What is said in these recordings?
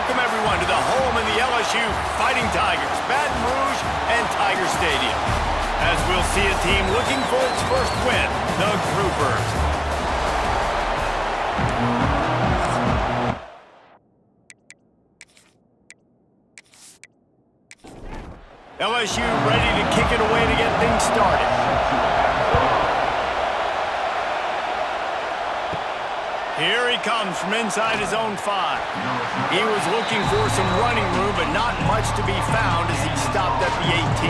Welcome, everyone, to the home of the LSU Fighting Tigers, Baton Rouge and Tiger Stadium. As we'll see a team looking for its first win, the Groupers. LSU ready to kick it away to get things started. Here he comes from inside his own 5. He was looking for some running room, but not much to be found as he stopped at the 18.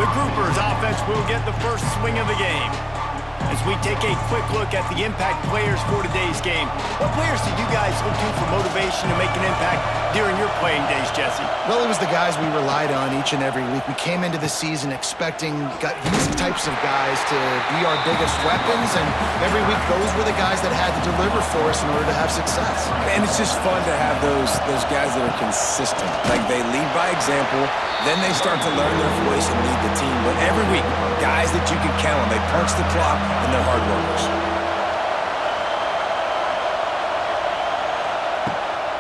The Groupers offense will get the first swing of the game. As we take a quick look at the impact players for today's game, what players did you guys look to for motivation to make an impact during your playing days, Jesse? Well, it was the guys we relied on each and every week. We came into the season expecting these types of guys to be our biggest weapons, and every week those were the guys that had to deliver for us in order to have success. And it's just fun to have those guys that are consistent. Like, they lead by example, then they start to learn their voice and lead the team. But every week, guys that you can count on, they punch the clock and they're hard workers.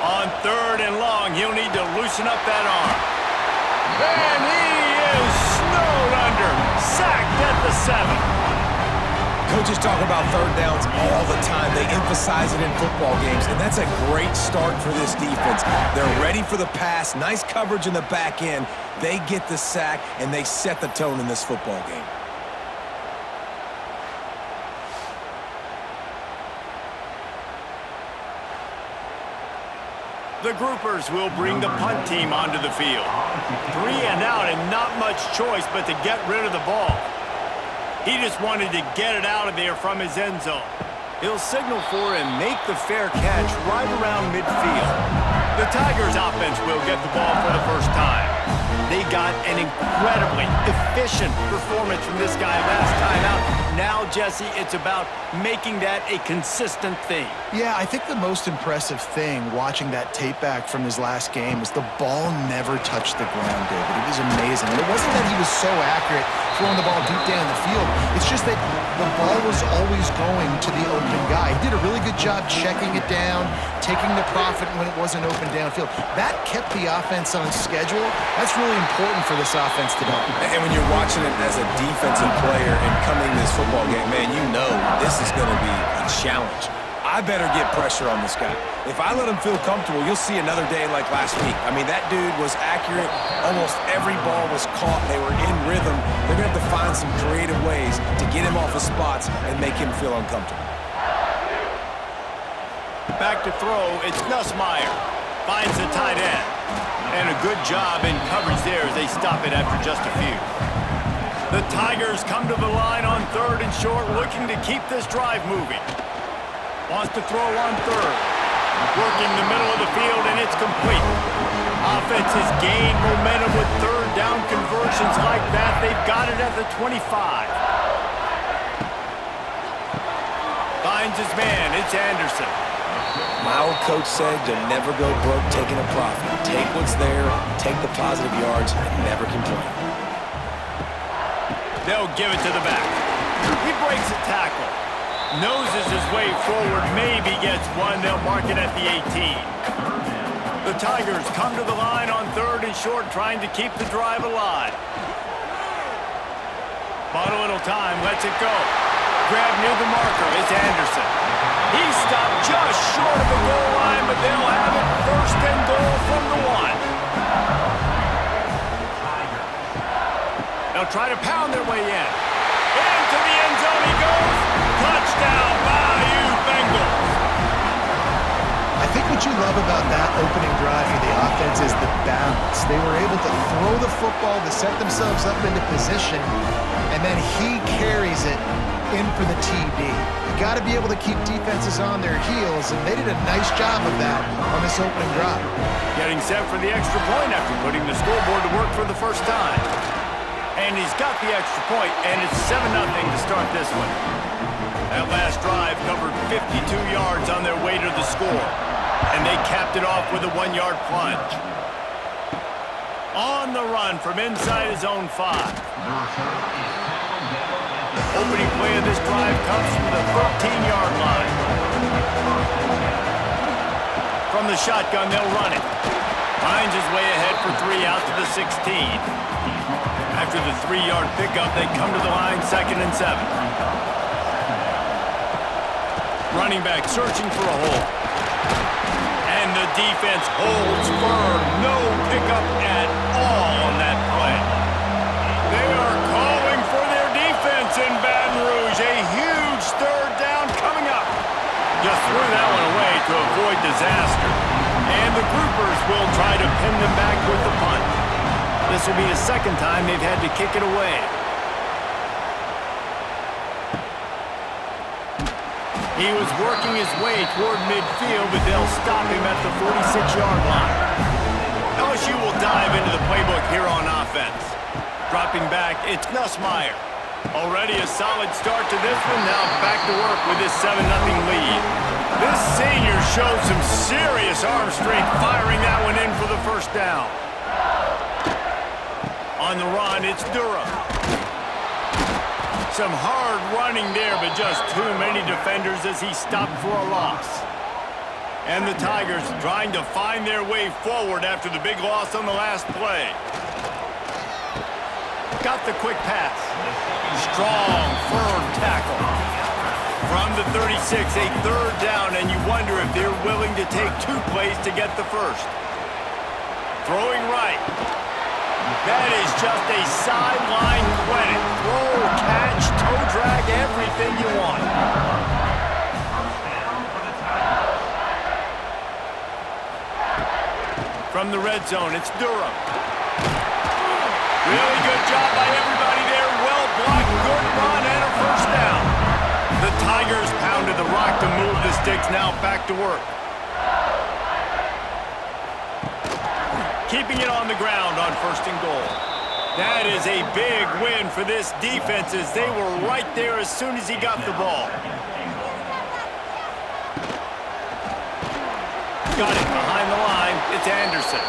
On 3rd and long, he'll need to loosen up that arm. And he is snowed under, sacked at the 7. Coaches talk about third downs all the time. They emphasize it in football games, and that's a great start for this defense. They're ready for the pass, nice coverage in the back end. They get the sack, and they set the tone in this football game. The Groupers will bring the punt team onto the field. 3 and out and not much choice but to get rid of the ball. He just wanted to get it out of there from his end zone. He'll signal for and make the fair catch right around midfield. The Tigers offense will get the ball for the first time. They got an incredibly efficient performance from this guy last time out. Now, Jesse, it's about making that a consistent thing. Yeah, I think the most impressive thing watching that tape back from his last game was the ball never touched the ground, David. It was amazing. And it wasn't that he was so accurate throwing the ball deep down the field. It's just that the ball was always going to the open guy. He did a really good job checking it down, taking the profit when it wasn't open downfield. That kept the offense on schedule. That's really important for this offense today. And when you're watching it as a defensive player and coming to this football game, man, you know this is going to be a challenge. I better get pressure on this guy. If I let him feel comfortable, you'll see another day like last week. I mean, that dude was accurate. Almost every ball was caught. They were in rhythm. They're going to have to find some creative ways to get him off his spots and make him feel uncomfortable. Back to throw, it's Nussmeier. Finds the tight end. And a good job in coverage there as they stop it after just a few. The Tigers come to the line on 3rd and short, looking to keep this drive moving. Wants to throw on 3rd. Working the middle of the field, and it's complete. Offense has gained momentum with 3rd down conversions like that. They've got it at the 25. Finds his man. It's Anderson. My old coach said you'll never go broke taking a profit. Take what's there, take the positive yards, and never complain. They'll give it to the back. He breaks a tackle. Noses his way forward, maybe gets one. They'll mark it at the 18. The Tigers come to the line on 3rd and short, trying to keep the drive alive. Bought a little time, lets it go. Grab near the marker, it's Anderson. He stopped just short of the goal line, but they'll have it 1st and goal from the 1. They'll try to pound their way in. Into the end zone he goes. Touchdown, Bayou Bengals. I think what you love about that opening drive for the offense is the balance. They were able to throw the football to set themselves up into position, and then he carries it in for the TD. You got to be able to keep defenses on their heels, and they did a nice job of that on this opening drive. Getting set for the extra point after putting the scoreboard to work for the first time. And he's got the extra point, and it's 7-0 to start this one. That last drive covered 52 yards on their way to the score, and they capped it off with a 1-yard plunge. On the run from inside his own 5. Opening play of this drive comes from the 13-yard line. From the shotgun, they'll run it. Finds his way ahead for 3 out to the 16. After the 3-yard pickup, they come to the line 2nd and 7. Running back searching for a hole. And the defense holds firm. No pickup at all on that play. They are calling for their defense in Baton Rouge. A huge 3rd down coming up. Just threw that one away to avoid disaster. And the Groupers will try to pin them back with the punt. This will be the 2nd time they've had to kick it away. He was working his way toward midfield, but they'll stop him at the 46-yard line. LSU will dive into the playbook here on offense. Dropping back, it's Nussmeier. Already a solid start to this one. Now back to work with his 7-0 lead. This senior showed some serious arm strength firing that one in for the 1st down. On the run, it's Durham. Some hard running there, but just too many defenders as he stopped for a loss. And the Tigers trying to find their way forward after the big loss on the last play. Got the quick pass. Strong, firm tackle. From the 36, a 3rd down, and you wonder if they're willing to take 2 plays to get the 1st. Throwing right. That is just a sideline credit. Throw, catch, toe drag, everything you want. From the red zone, it's Durham. Really good job by everybody there. Well blocked, good run, and a 1st down. The Tigers pounded the rock to move the sticks, now back to work. Keeping it on the ground on 1st and goal. That is a big win for this defense as they were right there as soon as he got the ball. Got it behind the line. It's Anderson.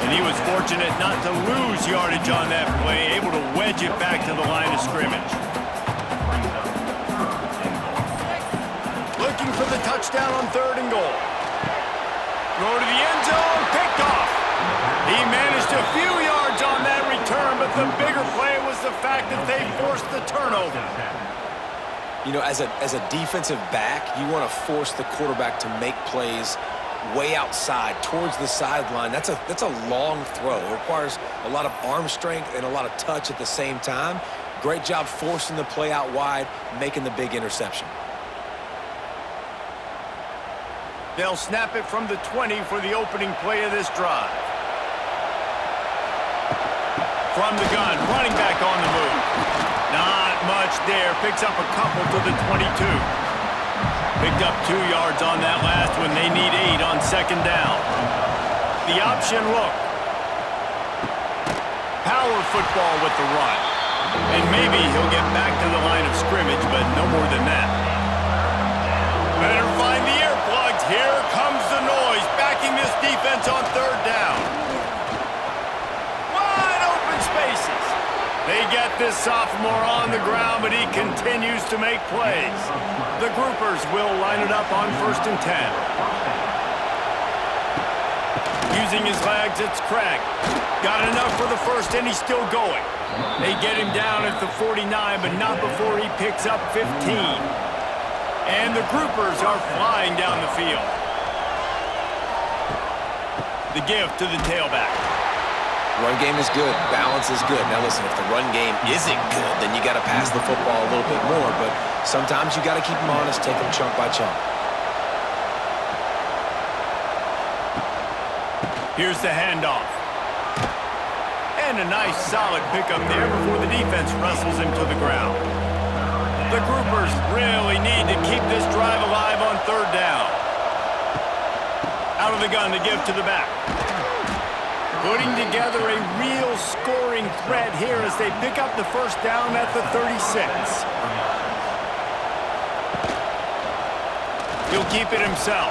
And he was fortunate not to lose yardage on that play, able to wedge it back to the line of scrimmage. Looking for the touchdown on 3rd and goal. Throw to the end zone, picked off. He managed a few yards on that return, but the bigger play was the fact that they forced the turnover. You know, as a defensive back, you want to force the quarterback to make plays way outside, towards the sideline. That's a long throw. It requires a lot of arm strength and a lot of touch at the same time. Great job forcing the play out wide, making the big interception. They'll snap it from the 20 for the opening play of this drive. From the gun, running back on the move. Not much there. Picks up a couple to the 22. Picked up 2 yards on that last one. They need 8 on 2nd down. The option look. Power football with the run. And maybe he'll get back to the line of scrimmage, but no more than that. Better find the earplugs. Here comes the noise, backing this defense on 3rd down. Wide open spaces. They get this sophomore on the ground, but he continues to make plays. The Groupers will line it up on 1st and 10. Using his legs, it's Craig. Got enough for the 1st, and he's still going. They get him down at the 49, but not before he picks up 15. And the Groupers are flying down the field. The give to the tailback. Run game is good. Balance is good. Now listen, if the run game isn't good, then you got to pass the football a little bit more. But sometimes you got to keep them honest, take them chunk by chunk. Here's the handoff. And a nice solid pickup there before the defense wrestles him to the ground. The Groupers really need to keep this drive alive on 3rd down. Out of the gun to give to the back. Putting together a real scoring threat here as they pick up the 1st down at the 36. He'll keep it himself.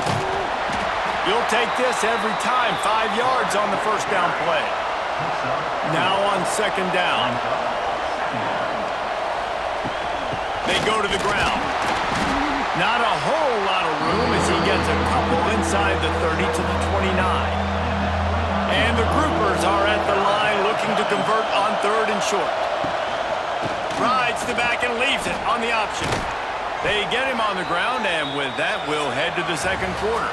He'll take this every time. 5 yards on the 1st down play. Now on 2nd down. They go to the ground. Not a whole lot of room as he gets a couple inside the 30 to the 29. And the Groupers are at the line looking to convert on 3rd and short. Rides the back and leaves it on the option. They get him on the ground, and with that, we'll head to the 2nd quarter.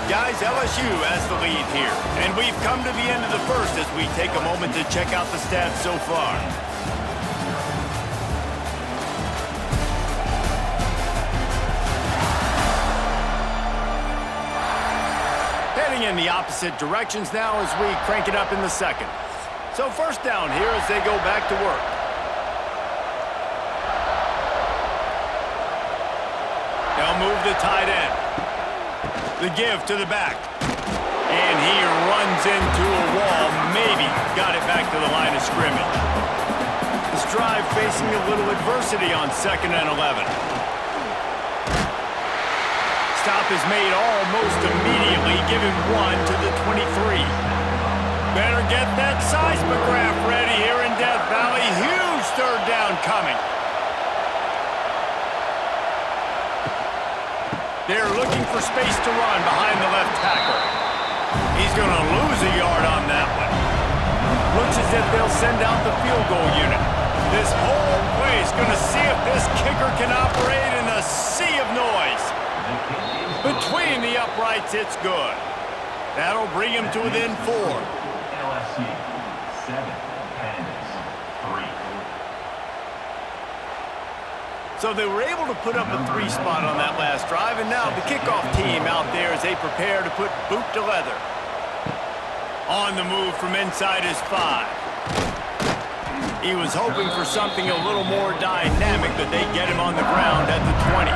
Guys, LSU has the lead here, and we've come to the end of the 1st as we take a moment to check out the stats so far. Heading in the opposite directions now as we crank it up in the 2nd. So 1st down here as they go back to work. They'll move the tight end. The give to the back. And he runs into a wall. Maybe got it back to the line of scrimmage. This drive facing a little adversity on 2nd and 11. Stop is made almost immediately, giving 1 to the 23. Better get that seismograph ready here in Death Valley. Huge 3rd down coming. They're looking for space to run behind the left tackle. He's going to lose a yard on that one. Looks as if they'll send out the field goal unit. This whole play is going to see if this kicker can operate in a sea of noise. Between the uprights, it's good. That'll bring him to within 4. LSU 7, Pandas 3. So they were able to put up a 3 spot on that last drive, and now the kickoff team out there as they prepare to put boot to leather. On the move from inside his 5. He was hoping for something a little more dynamic, but they get him on the ground at the 20.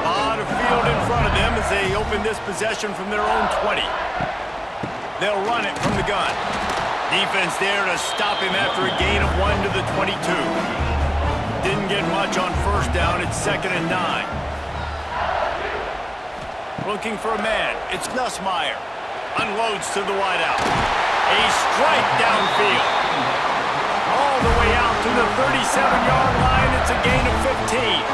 A lot of field in front of them as they open this possession from their own 20. They'll run it from the gun. Defense there to stop him after a gain of 1 to the 22. Didn't get much on 1st down. It's 2nd and 9. Looking for a man. It's Nussmeier. Unloads to the wideout. A strike downfield. All the way out to the 37-yard line. It's a gain of 15.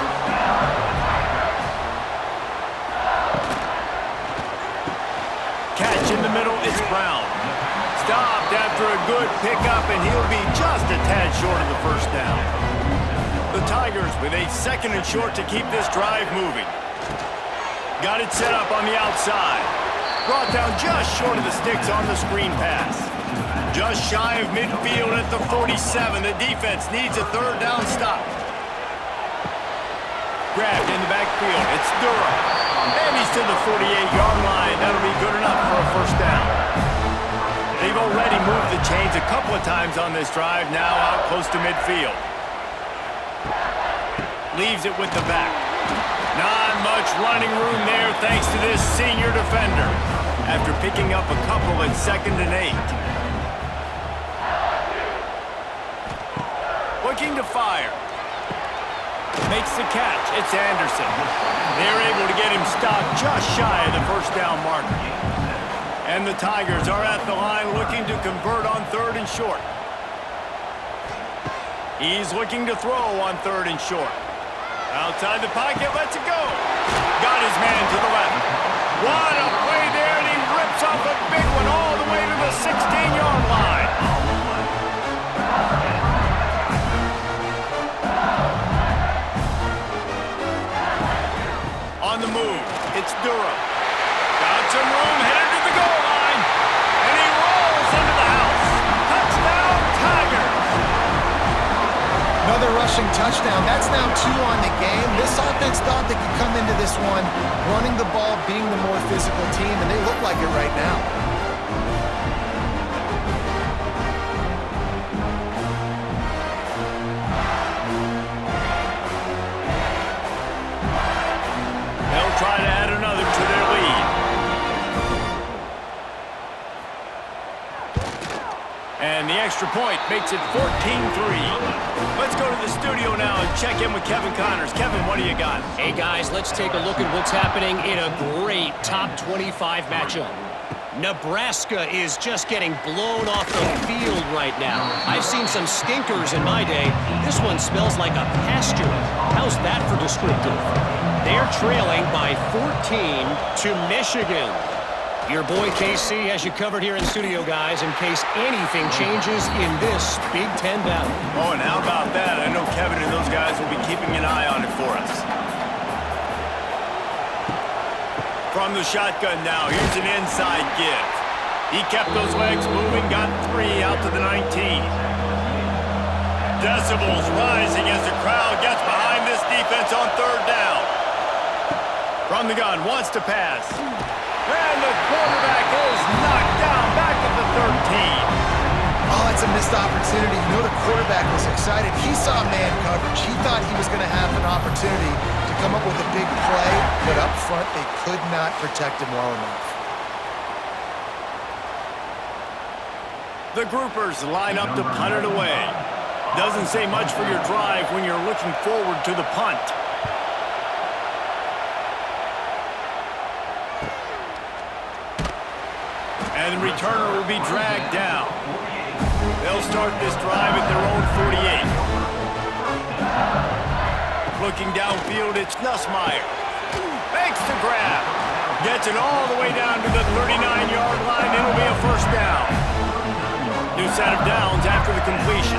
Catch in the middle. It's Brown. Stopped after a good pickup, and he'll be just a tad short of the 1st down. The Tigers with a 2nd and short to keep this drive moving. Got it set up on the outside. Brought down just short of the sticks on the screen pass. Just shy of midfield at the 47. The defense needs a 3rd down stop. Grabbed in the backfield. It's Durham. And he's to the 48-yard line. That'll be good enough for a 1st down. They've already moved the chains a couple of times on this drive, now out close to midfield. Leaves it with the back. Not much running room there thanks to this senior defender. After picking up a couple at 2nd and 8. Looking to fire. Makes the catch. It's Anderson. They're able to get him stopped just shy of the 1st down marker. And the Tigers are at the line looking to convert on 3rd and short. He's looking to throw on 3rd and short. Outside the pocket, lets it go. Got his man to the left. What a play there, and he rips off a big one all the way to the 16-yard line. On the move, it's Durham. Got some room, headed to the goal line. And he rolls into the house. Touchdown, Tigers. Another rushing touchdown. That's now 2 on the game. This offense thought they could come into this one running the ball, being the more physical team, and they look like it right now. They'll try to add another to their lead. And the extra point makes it 14-3. Let's go to the studio now and check in with Kevin Connors. Kevin, what do you got? Hey, guys, let's take a look at what's happening in a great top 25 matchup. Nebraska is just getting blown off the field right now. I've seen some stinkers in my day. This one smells like a pasture. How's that for descriptive? They're trailing by 14 to Michigan. Your boy KC has you covered here in studio, guys, in case anything changes in this Big Ten battle. Oh, and how about that? I know Kevin and those guys will be keeping an eye on it for us. From the shotgun now, here's an inside give. He kept those legs moving, got 3 out to the 19. Decibels rising as the crowd gets behind this defense on third down. From the gun, wants to pass. And the quarterback is knocked down back at the 13. Oh, it's a missed opportunity. You know the quarterback was excited. He saw man coverage. He thought he was going to have an opportunity to come up with a big play, but up front they could not protect him well enough. The Groupers line up to punt it away. Doesn't say much for your drive when you're looking forward to the punt. And the returner will be dragged down. They'll start this drive at their own 48. Looking downfield, it's Nussmeier. Makes the grab. Gets it all the way down to the 39-yard line. It'll be a first down. New set of downs after the completion.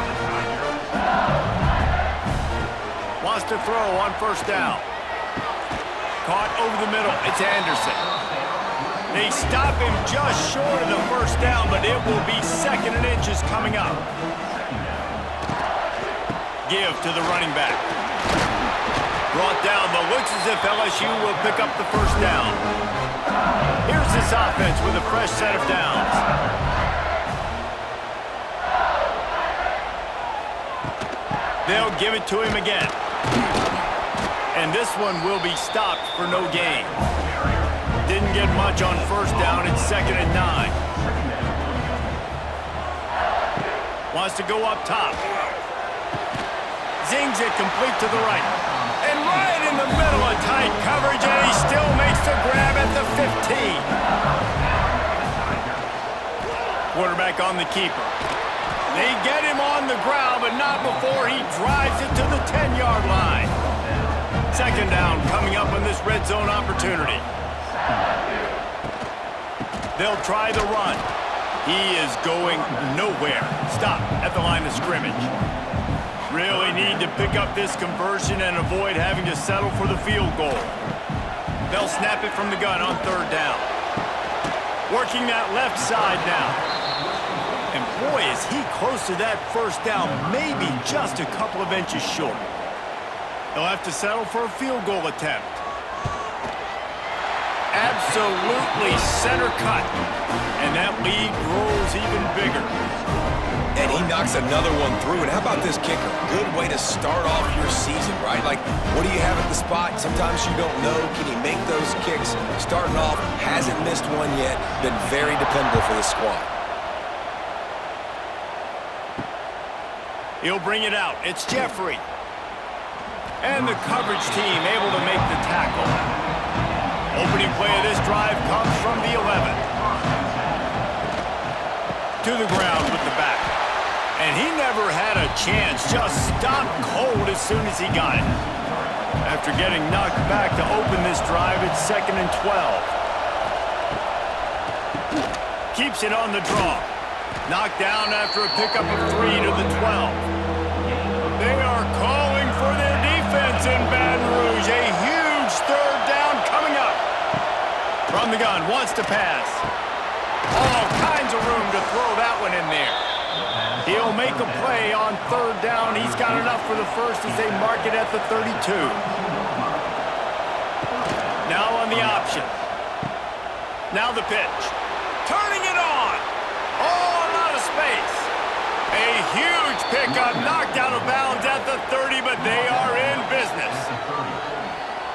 Wants to throw on first down. Caught over the middle. It's Anderson. They stop him just short of the first down, but it will be 2nd and inches coming up. Give to the running back. Brought down, but looks as if LSU will pick up the first down. Here's this offense with a fresh set of downs. They'll give it to him again. And this one will be stopped for no gain. Didn't get much on first down. It's 2nd and 9. Wants to go up top. Zings it complete to the right. And right in the middle of tight coverage, and he still makes the grab at the 15. Quarterback on the keeper. They get him on the ground, but not before he drives it to the 10-yard line. 2nd down coming up on this red zone opportunity. They'll try the run. He is going nowhere. Stop at the line of scrimmage. Really need to pick up this conversion and avoid having to settle for the field goal. They'll snap it from the gun on 3rd down. Working that left side now. And boy, is he close to that first down, maybe just a couple of inches short. They'll have to settle for a field goal attempt. Absolutely center cut. And that lead grows even bigger. And he knocks another one through. And how about this kicker? Good way to start off your season, right? Like, what do you have at the spot? Sometimes you don't know. Can he make those kicks? Starting off, hasn't missed one yet. Been very dependable for this squad. He'll bring it out. It's Jeffrey. And the coverage team able to make the tackle. Opening play of this drive comes from the 11. To the ground with the back. And he never had a chance. Just stopped cold as soon as he got it. After getting knocked back to open this drive, it's 2nd and 12. Keeps it on the draw. Knocked down after a pickup of 3 to the 12. They are calling for their defense in Baton Rouge. A huge 3rd down coming up. From the gun, wants to pass. All kinds of room to throw that one in there. He'll make a play on 3rd down. He's got enough for the first as they mark it at the 32. Now on the option. Now the pitch. Turning it on. All out of space. A huge pickup, knocked out of bounds at the 30, but they are in business.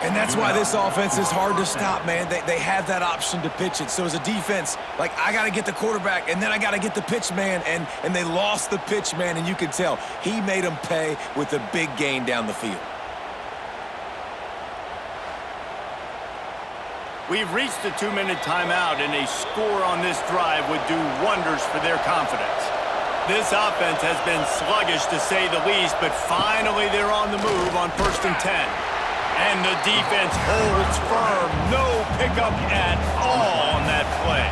And that's why this offense is hard to stop, man. They have that option to pitch it. So as a defense, like, I got to get the quarterback, and then I got to get the pitch man, and they lost the pitch man, and you can tell. He made them pay with a big gain down the field. We've reached the 2-minute timeout, and a score on this drive would do wonders for their confidence. This offense has been sluggish to say the least, but finally they're on the move on 1st and 10. And the defense holds firm. No pickup at all on that play.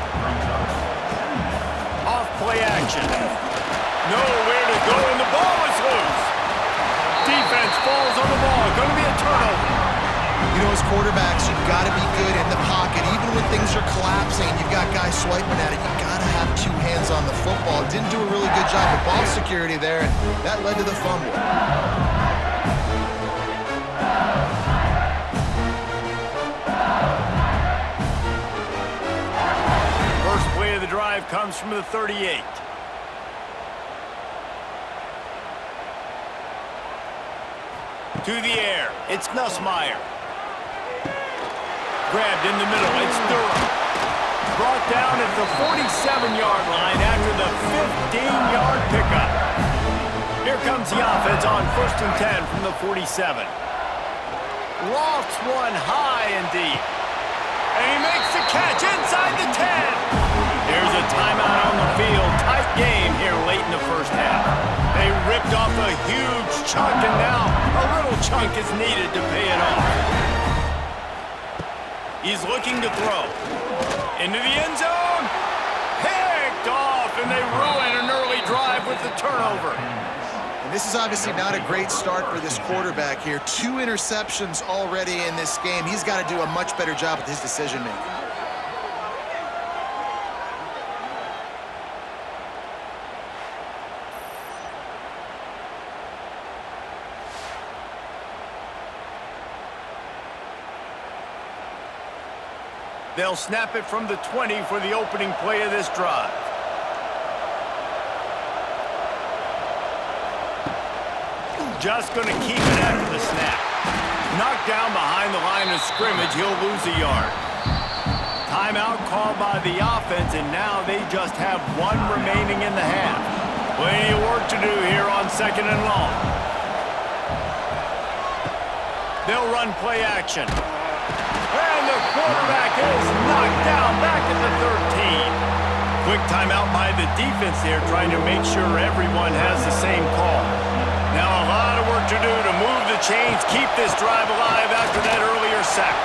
Off play action. Nowhere to go, and the ball is loose. Defense falls on the ball. Going to be a turnover. You know, as quarterbacks, you've got to be good in the pocket. Even when things are collapsing, you've got guys swiping at it. You've got to have two hands on the football. Didn't do a really good job of ball security there, and that led to the fumble. First play of the drive comes from the 38. To the air. It's Nussmeier. Grabbed in the middle. It's Durham. Brought down at the 47-yard line after the 15-yard pickup. Here comes the offense on 1st and 10 from the 47. Lofts one high and deep. And he makes the catch inside the 10. There's a timeout on the field. Tight game here late in the first half. They ripped off a huge chunk, and now a little chunk is needed to pay it off. He's looking to throw. Into the end zone. Picked off, and they ruin an early drive with the turnover. And this is obviously not a great start for this quarterback here. 2 interceptions already in this game. He's got to do a much better job with his decision-making. They'll snap it from the 20 for the opening play of this drive. Just going to keep it after the snap. Knocked down behind the line of scrimmage, he'll lose a yard. Timeout called by the offense, and now they just have 1 remaining in the half. Plenty of work to do here on 2nd and long. They'll run play action. And the quarterback is knocked down back at the 13. Quick timeout by the defense there, trying to make sure everyone has the same call. Now a lot of work to do to move the chains, keep this drive alive after that earlier sack.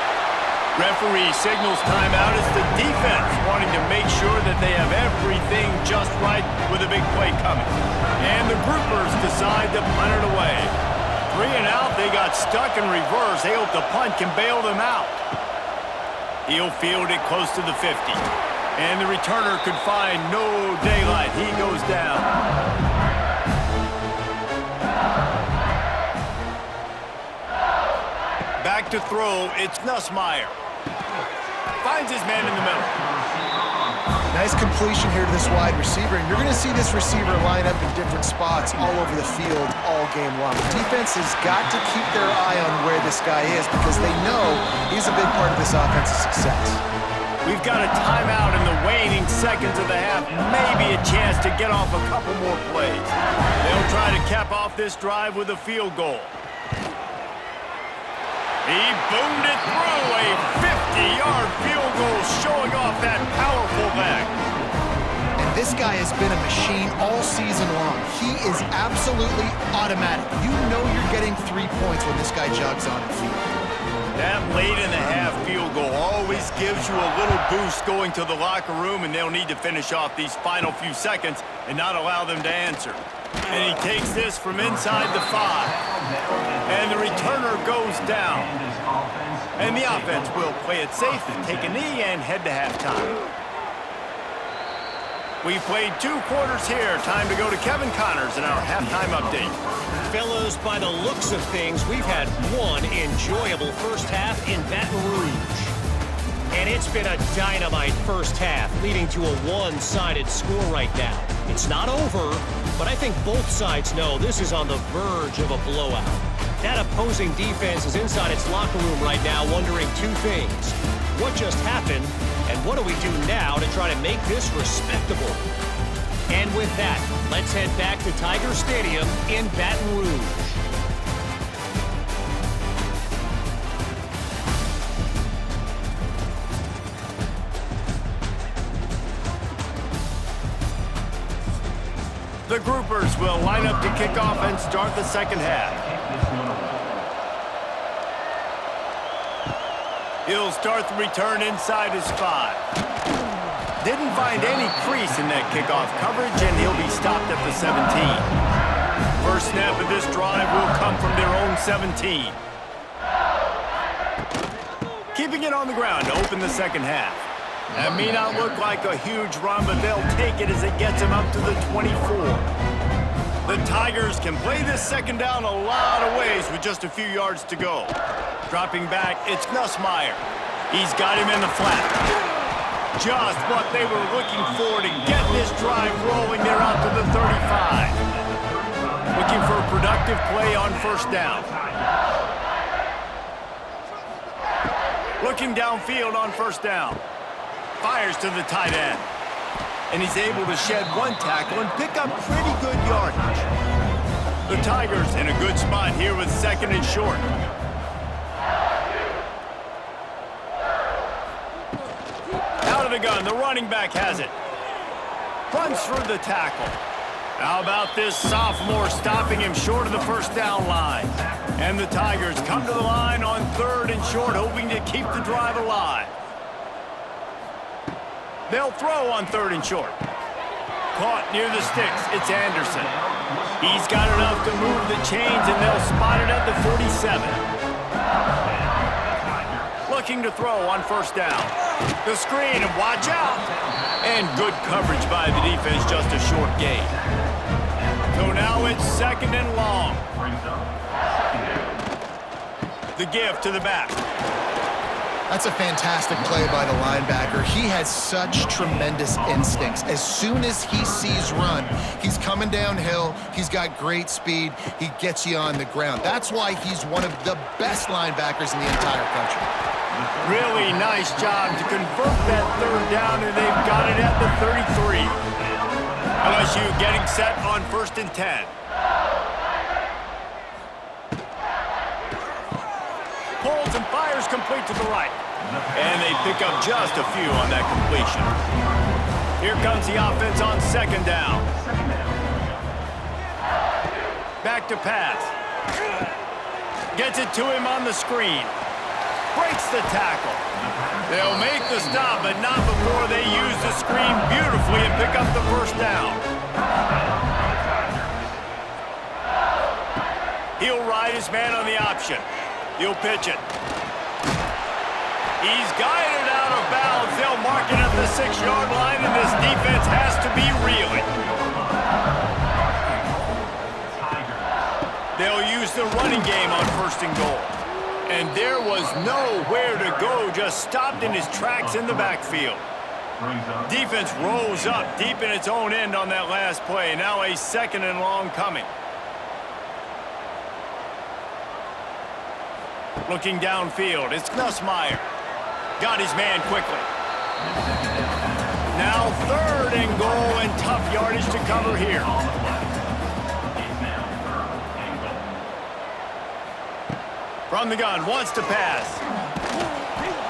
Referee signals timeout as the defense wanting to make sure that they have everything just right with a big play coming. And the Groupers decide to punt it away. 3 and out, they got stuck in reverse. They hope the punt can bail them out. He'll field it close to the 50. And the returner could find no daylight. He goes down. Back to throw, it's Nussmeier. Finds his man in the middle. Nice completion here to this wide receiver, and you're going to see this receiver line up in different spots all over the field all game long. The defense has got to keep their eye on where this guy is because they know he's a big part of this offense's success. We've got a timeout in the waning seconds of the half, maybe a chance to get off a couple more plays. They'll try to cap off this drive with a field goal. He boomed it through, a 50-yard field goal showing off that powerful leg. And this guy has been a machine all season long. He is absolutely automatic. You know you're getting 3 points when this guy jogs on the field. That late in the half field goal always gives you a little boost going to the locker room, and they'll need to finish off these final few seconds and not allow them to answer. And he takes this from inside the 5. And the returner goes down. And the offense will play it safe, take a knee, and head to halftime. We've played 2 quarters here. Time to go to Kevin Connors in our halftime update. Fellows, by the looks of things, we've had one enjoyable first half in Baton Rouge. And it's been a dynamite first half, leading to a one-sided score right now. It's not over, but I think both sides know this is on the verge of a blowout. That opposing defense is inside its locker room right now wondering 2 things. What just happened, and what do we do now to try to make this respectable? And with that, let's head back to Tiger Stadium in Baton Rouge. The Groupers will line up to kick off and start the second half. He'll start the return inside his 5. Didn't find any crease in that kickoff coverage, and he'll be stopped at the 17. First snap of this drive will come from their own 17. Keeping it on the ground to open the second half. That may not look like a huge run, but they'll take it as it gets them up to the 24. The Tigers can play this second down a lot of ways with just a few yards to go. Dropping back, it's Nussmeier. He's got him in the flat. Just what they were looking for to get this drive rolling. They're out to the 35. Looking for a productive play on first down. Looking downfield on first down. Fires to the tight end. And he's able to shed one tackle and pick up pretty good yardage. The Tigers in a good spot here with second and short. Out of the gun, the running back has it. Runs through the tackle. How about this sophomore stopping him short of the first down line? And the Tigers come to the line on third and short, hoping to keep the drive alive. They'll throw on third and short. Caught near the sticks, it's Anderson. He's got enough to move the chains, and they'll spot it at the 47. Looking to throw on first down. The screen, and watch out. And good coverage by the defense, just a short gain. So now it's second and long. The give to the back. That's a fantastic play by the linebacker. He has such tremendous instincts. As soon as he sees run, he's coming downhill. He's got great speed. He gets you on the ground. That's why he's one of the best linebackers in the entire country. Really nice job to convert that third down, and they've got it at the 33. LSU getting set on first and 10. Pulls and fires complete to the right. And they pick up just a few on that completion. Here comes the offense on second down. Back to pass. Gets it to him on the screen. Breaks the tackle. They'll make the stop, but not before they use the screen beautifully and pick up the first down. He'll ride his man on the option. He'll pitch it. He's guided out of bounds. They'll mark it at the 6-yard line, and this defense has to be reeling. They'll use the running game on first and goal. And there was nowhere to go, just stopped in his tracks in the backfield. Defense rose up deep in its own end on that last play. Now a second and long coming. Looking downfield, it's Nussmeier. Got his man quickly. Now third and goal, and tough yardage to cover here. From the gun, wants to pass.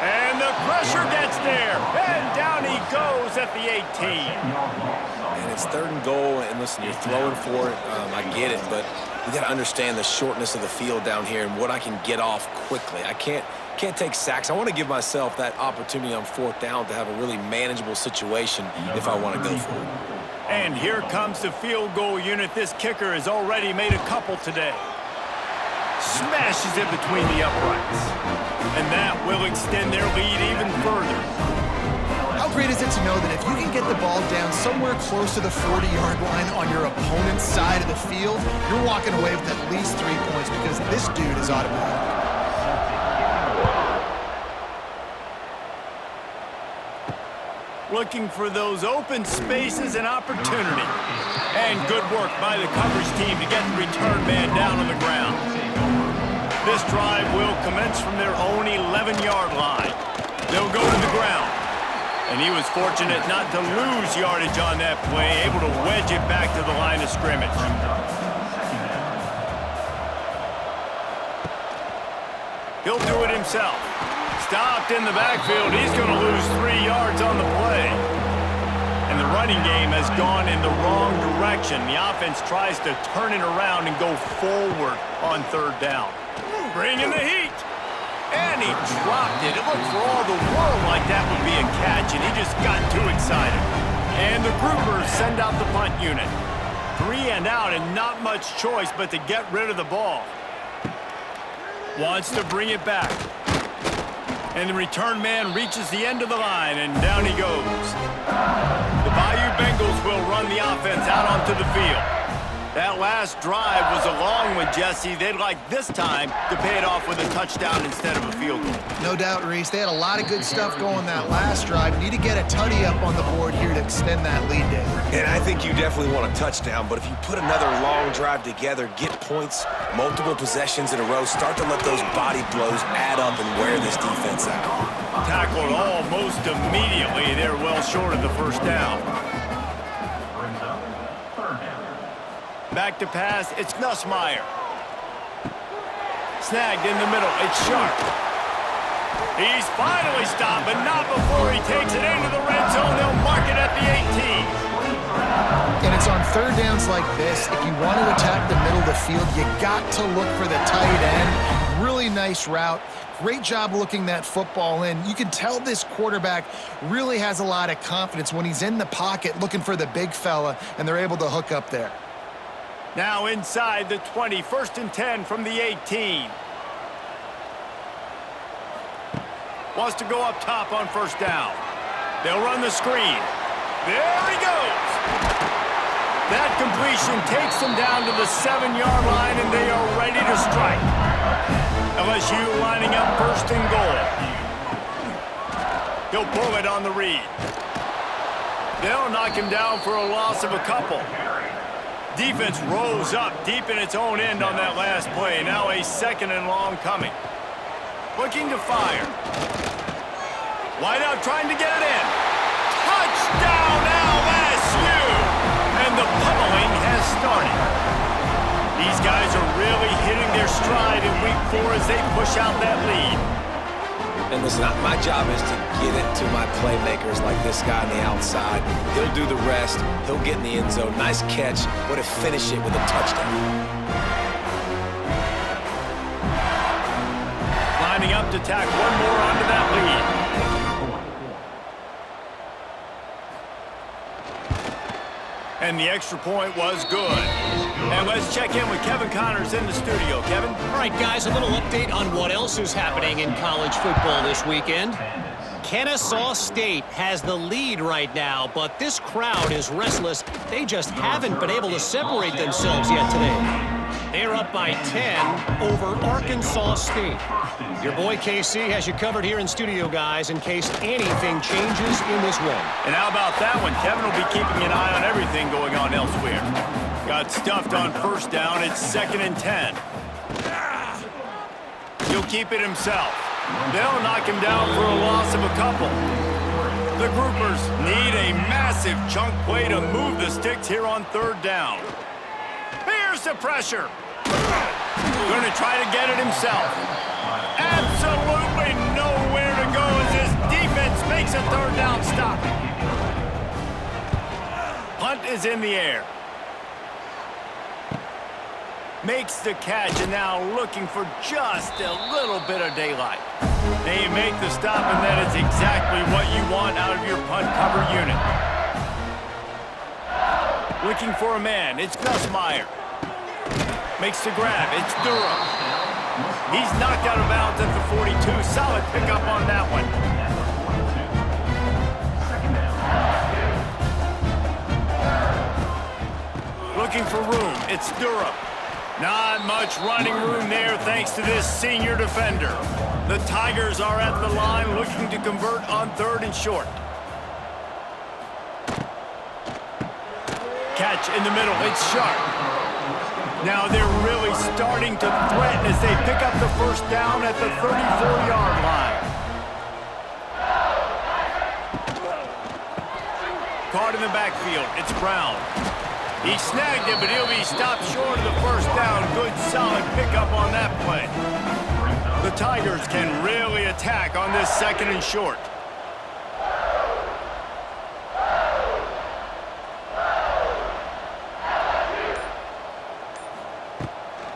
And the pressure gets there. And down he goes at the 18. And it's third and goal, and listen, you're throwing for it. I get it, but you got to understand the shortness of the field down here and what I can get off quickly. I can't take sacks. I want to give myself that opportunity on fourth down to have a really manageable situation if I want to go for it. And here comes the field goal unit. This kicker has already made a couple today. Smashes it between the uprights. And that will extend their lead even further. How great is it to know that if you can get the ball down somewhere close to the 40-yard line on your opponent's side of the field, you're walking away with at least 3 points because this dude is automatic. Looking for those open spaces and opportunity. And good work by the coverage team to get the return man down on the ground. This drive will commence from their own 11-yard line. They'll go to the ground. And he was fortunate not to lose yardage on that play, able to wedge it back to the line of scrimmage. He'll do it himself. Stopped in the backfield. He's going to lose 3 yards on the play. And the running game has gone in the wrong direction. The offense tries to turn it around and go forward on third down. Bringing the heat. And he dropped it. It looked for all the world like that would be a catch, and he just got too excited. And the Groupers send out the punt unit. 3 and out, and not much choice but to get rid of the ball. Wants to bring it back. And the return man reaches the end of the line, and down he goes. The Bayou Bengals will run the offense out onto the field. That last drive was a long one, Jesse. They'd like this time to pay it off with a touchdown instead of a field goal. No doubt, Reese. They had a lot of good stuff going that last drive. Need to get a tutty up on the board here to extend that lead, David. And I think you definitely want a touchdown, but if you put another long drive together, get points, multiple possessions in a row, start to let those body blows add up and wear this defense out. Tackled almost immediately. They're well short of the first down. Back to pass, it's Nussmeier. Snagged in the middle, it's Sharp. He's finally stopped, but not before he takes it into the red zone. They'll mark it at the 18. And it's on third downs like this. If you want to attack the middle of the field, you got to look for the tight end. Really nice route. Great job looking that football in. You can tell this quarterback really has a lot of confidence when he's in the pocket looking for the big fella, and they're able to hook up there. Now inside the 20, 1st and 10 from the 18. Wants to go up top on first down. They'll run the screen. There he goes. That completion takes them down to the 7-yard line, and they are ready to strike. LSU lining up 1st and goal. He'll pull it on the read. They'll knock him down for a loss of a couple. Defense rolls up deep in its own end on that last play. Now a 2nd and long coming. Looking to fire. Wide out trying to get it in. Touchdown LSU! And the pummeling has started. These guys are really hitting their stride in week 4 as they push out that lead. And listen, my job is to get it to my playmakers like this guy on the outside. He'll do the rest. He'll get in the end zone. Nice catch. Way to finish it with a touchdown. Lining up to tack one more onto that lead. And the extra point was good. And let's check in with Kevin Connors in the studio. Kevin? All right, guys, a little update on what else is happening in college football this weekend. Kennesaw State has the lead right now, but this crowd is restless. They just haven't been able to separate themselves yet today. They're up by 10 over Arkansas State. Your boy KC has you covered here in studio, guys, in case anything changes in this one. And how about that one? Kevin will be keeping an eye on everything going on elsewhere. Got stuffed on first down. It's 2nd and 10. He'll keep it himself. They'll knock him down for a loss of a couple. The Groupers need a massive chunk play to move the sticks here on third down. Here's the pressure. Going to try to get it himself. Absolutely nowhere to go as this defense makes a third down stop. Punt is in the air. Makes the catch, and now looking for just a little bit of daylight. They make the stop, and that is exactly what you want out of your punt cover unit. Looking for a man, it's Nussmeier. Makes the grab, it's Durham. He's knocked out of bounds at the 42. Solid pickup on that one. Looking for room, it's Durham. Not much running room there thanks to this senior defender. The Tigers are at the line looking to convert on 3rd and short. Catch in the middle, it's Sharp. Now they're really starting to threaten as they pick up the first down at the 34-yard line. Caught in the backfield, it's Brown. He snagged it, but he'll be stopped short of the first down. Good, solid pickup on that play. The Tigers can really attack on this 2nd and short.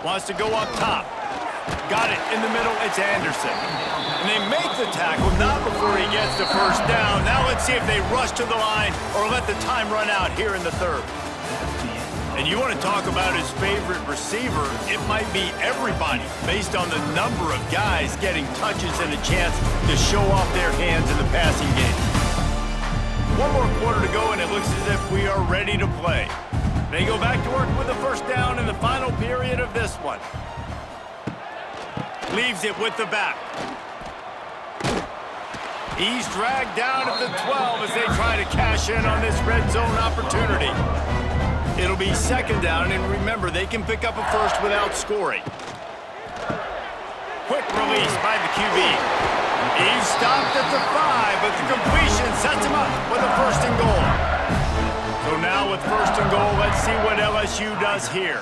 Wants to go up top. Got it in the middle. It's Anderson. And they make the tackle, not before he gets the first down. Now let's see if they rush to the line or let the time run out here in the third. And you want to talk about his favorite receiver, it might be everybody based on the number of guys getting touches and a chance to show off their hands in the passing game. One more quarter to go, and it looks as if we are ready to play. They go back to work with the first down in the final period of this one. Leaves it with the back. He's dragged down at the 12 as they try to cash in on this red zone opportunity. It'll be second down, and remember, they can pick up a first without scoring. Quick release by the QB. He's stopped at the 5, but the completion sets him up with a first and goal. So now with first and goal, let's see what LSU does here.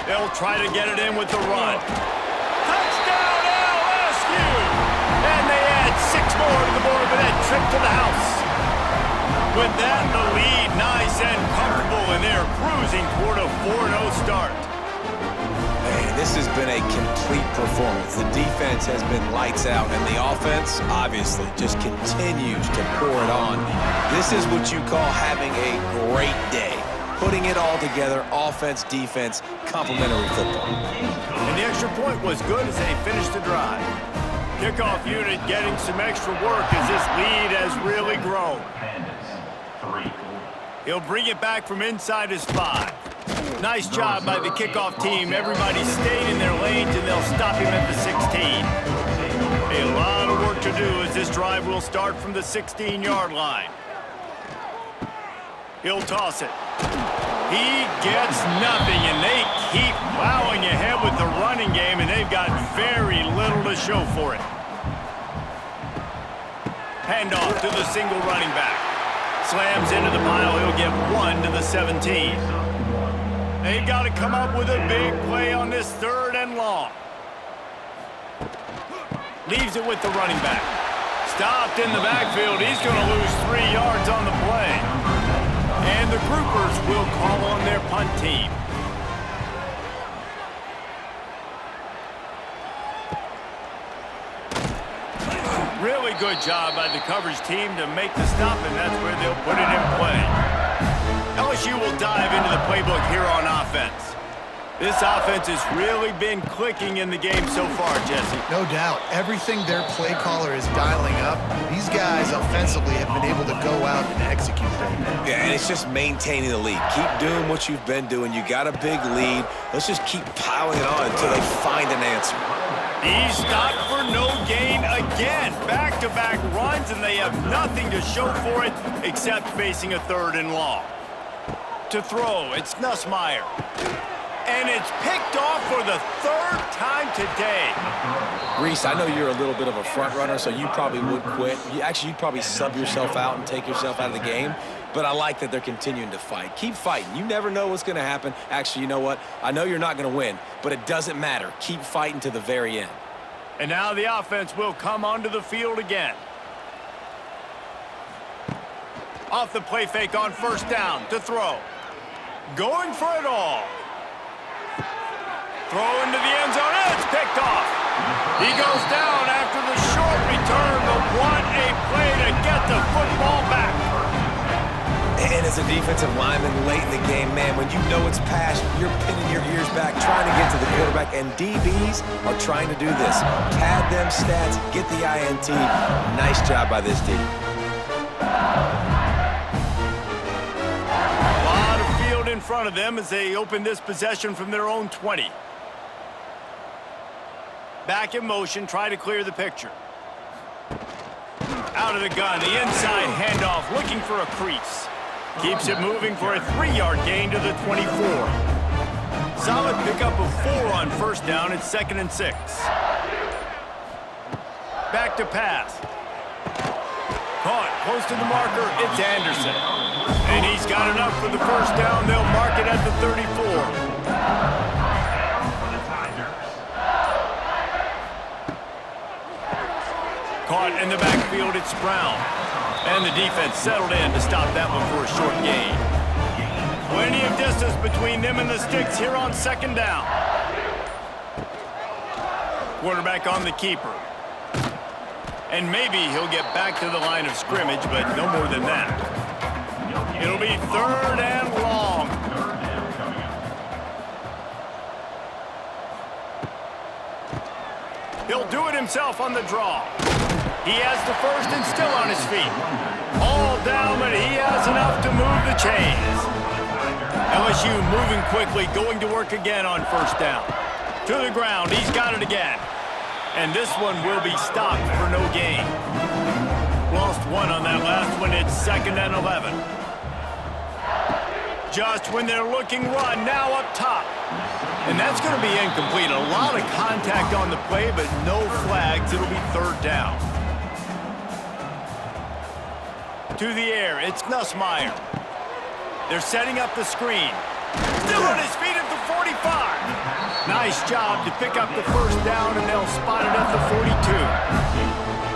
They'll try to get it in with the run. Touchdown, LSU! And they add 6 more to the board with that trip to the house. With that, the lead nice and comfortable, and they're cruising toward a 4-0 start. Man, this has been a complete performance. The defense has been lights out, and the offense, obviously, just continues to pour it on. This is what you call having a great day. Putting it all together, offense, defense, complementary football. And the extra point was good as they finished the drive. Kickoff unit getting some extra work as this lead has really grown. He'll bring it back from inside his 5. Nice job by the kickoff team. Everybody stayed in their lanes, and they'll stop him at the 16. A lot of work to do as this drive will start from the 16-yard line. He'll toss it. He gets nothing, and they keep plowing ahead with the running game, and they've got very little to show for it. Handoff to the single running back. Slams into the pile. He'll get 1 to the 17. They've got to come up with a big play on this 3rd and long. Leaves it with the running back. Stopped in the backfield. He's going to lose 3 yards on the play. And the Groupers will call on their punt team. Really good job by the coverage team to make the stop, and that's where they'll put it in play. LSU will dive into the playbook here on offense. This offense has really been clicking in the game so far, Jesse. No doubt. Everything their play caller is dialing up, these guys offensively have been able to go out and execute them. Yeah, and it's just maintaining the lead. Keep doing what you've been doing. You got a big lead. Let's just keep piling it on until they find an answer. He's stopped for no gain again. Back-to-back runs, and they have nothing to show for it except facing a 3rd and long. To throw, it's Nussmeier. And it's picked off for the 3rd time today. Reese, I know you're a little bit of a front runner, so you probably would quit. You'd probably sub yourself out and take yourself out of the game. But I like that they're continuing to fight. Keep fighting. You never know what's going to happen. Actually, you know what? I know you're not going to win, but it doesn't matter. Keep fighting to the very end. And now the offense will come onto the field again. Off the play fake on first down to throw. Going for it all. Throw into the end zone, and it's picked off. He goes down after the short return, but what a play to get the football back. And as a defensive lineman late in the game, man, when you know it's past, you're pinning your ears back, trying to get to the quarterback, and DBs are trying to do this. Pad them stats, get the INT. Nice job by this team. A lot of field in front of them as they open this possession from their own 20. Back in motion, try to clear the picture. Out of the gun, the inside handoff, looking for a crease. Keeps it moving for a 3-yard gain to the 24. Solid pickup of 4 on first down. It's 2nd and 6. Back to pass. Caught close to the marker. It's Anderson. And he's got enough for the first down. They'll mark it at the 34. Caught in the backfield, it's Brown. And the defense settled in to stop that one for a short gain. Plenty of distance between them and the sticks here on 2nd down. Quarterback on the keeper. And maybe he'll get back to the line of scrimmage, but no more than that. It'll be 3rd and long. He'll do it himself on the draw. He has the first and still on his feet. All down, but he has enough to move the chains. LSU moving quickly, going to work again on 1st down. To the ground, he's got it again. And this one will be stopped for no gain. Lost 1 on that last one. It's 2nd and 11. Just when they're looking run, now up top. And that's going to be incomplete. A lot of contact on the play, but no flags. It'll be 3rd down. To the air, it's Nussmeier. They're setting up the screen. Still on his feet at the 45. Nice job to pick up the 1st down, and they'll spot it at the 42.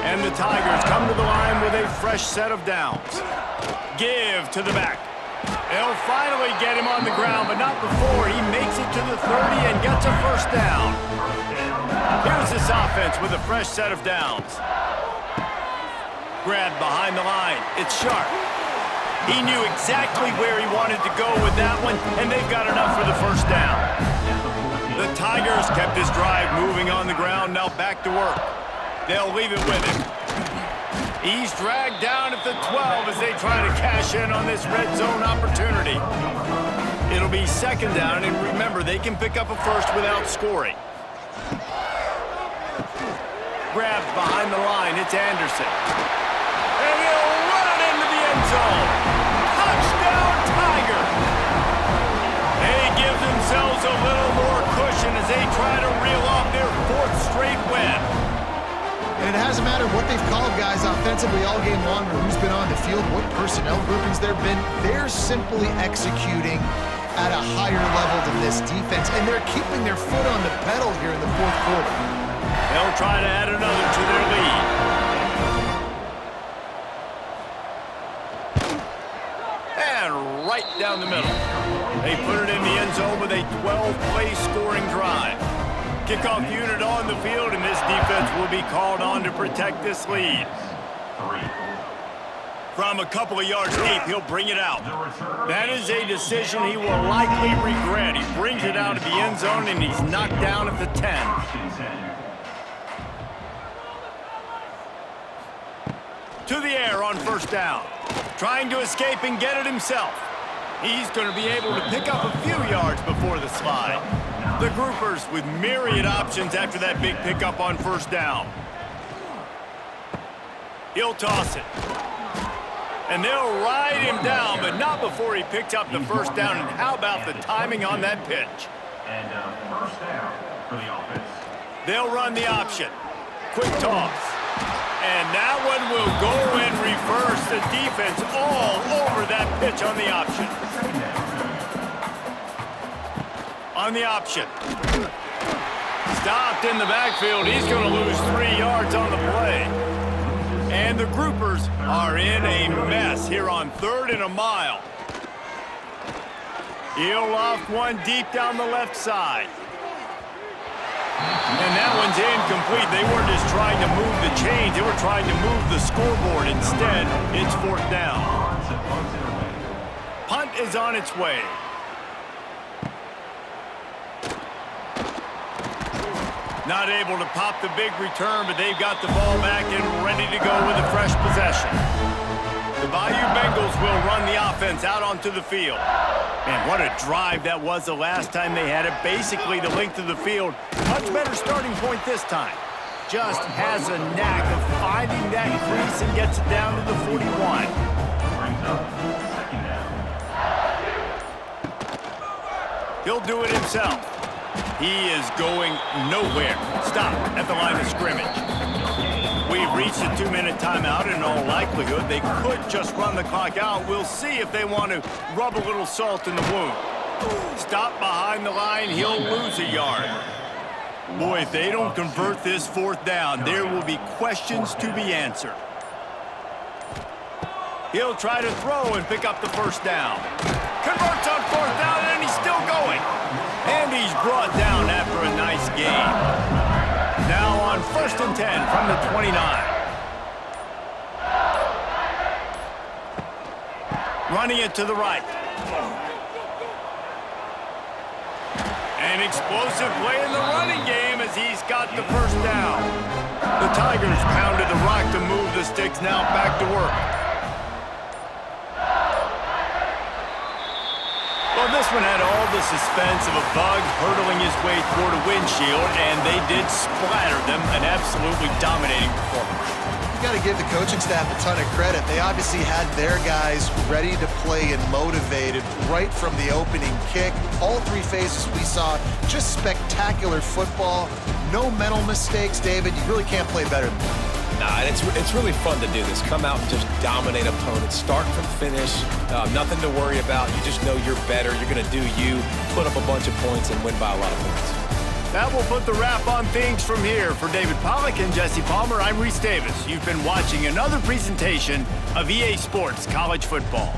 And the Tigers come to the line with a fresh set of downs. Give to the back. They'll finally get him on the ground, but not before he makes it to the 30 and gets a 1st down. Here's this offense with a fresh set of downs. Grab behind the line. It's Sharp. He knew exactly where he wanted to go with that one, and they've got enough for the 1st down. The Tigers kept this drive moving on the ground, now back to work. They'll leave it with him. He's dragged down at the 12 as they try to cash in on this red zone opportunity. It'll be 2nd down, and remember, they can pick up a 1st without scoring. Grabbed behind the line, it's Anderson. And he'll run it into the end zone. Touchdown, Tigers! They give themselves a little more cushion as they try to reel off their 4th straight win. And it hasn't mattered what they've called, guys, offensively all game long, or who's been on the field, what personnel groupings there have been. They're simply executing at a higher level than this defense, and they're keeping their foot on the pedal here in the 4th quarter. They'll try to add another to their lead. And right down the middle. They put it in the end zone with a 12-play scoring drive. Kickoff unit on the field, and this defense will be called on to protect this lead. From a couple of yards deep, he'll bring it out. That is a decision he will likely regret. He brings it out of the end zone, and he's knocked down at the 10. To the air on 1st down. Trying to escape and get it himself. He's going to be able to pick up a few yards before the slide. The Groupers with myriad options after that big pickup on 1st down. He'll toss it. And they'll ride him down, but not before he picks up the 1st down. And how about the timing on that pitch? And 1st down for the offense. They'll run the option. Quick toss. And that one will go in reverse. The defense all over that pitch on the option. On the option. Stopped in the backfield. He's going to lose 3 yards on the play. And the Groupers are in a mess here on 3rd and a mile. He'll loft one deep down the left side. And that one's incomplete. They weren't just trying to move the chains. They were trying to move the scoreboard. Instead, it's 4th down. Punt is on its way. Not able to pop the big return, but they've got the ball back and ready to go with a fresh possession. The Bayou Bengals will run the offense out onto the field. Man, what a drive that was the last time they had it. Basically the length of the field. Much better starting point this time. Just has a knack of finding that crease and gets it down to the 41. He'll do it himself. He is going nowhere. Stop at the line of scrimmage. We've reached a 2-minute timeout. In all likelihood, they could just run the clock out. We'll see if they want to rub a little salt in the wound. Stop behind the line. He'll lose a yard. Boy, if they don't convert this 4th down, there will be questions to be answered. He'll try to throw and pick up the 1st down. Converts on 4th down, and he's still going. And he's brought down after a nice game. Now and 10 from the 29. Running it to the right. An explosive play in the running game as he's got the first down. The Tigers pounded the rock to move the sticks, now back to work. Well, this one had all the suspense of a bug hurtling his way toward a windshield, and they did splatter them. An absolutely dominating performance. You got to give the coaching staff a ton of credit. They obviously had their guys ready to play and motivated right from the opening kick. All three phases we saw just spectacular football. No mental mistakes, David. You really can't play better than that. Nah, it's really fun to do this. Come out and just dominate opponents. Start from finish. Nothing to worry about. You just know you're better. You're going to do you, put up a bunch of points, and win by a lot of points. That will put the wrap on things from here. For David Pollack and Jesse Palmer, I'm Reese Davis. You've been watching another presentation of EA Sports College Football.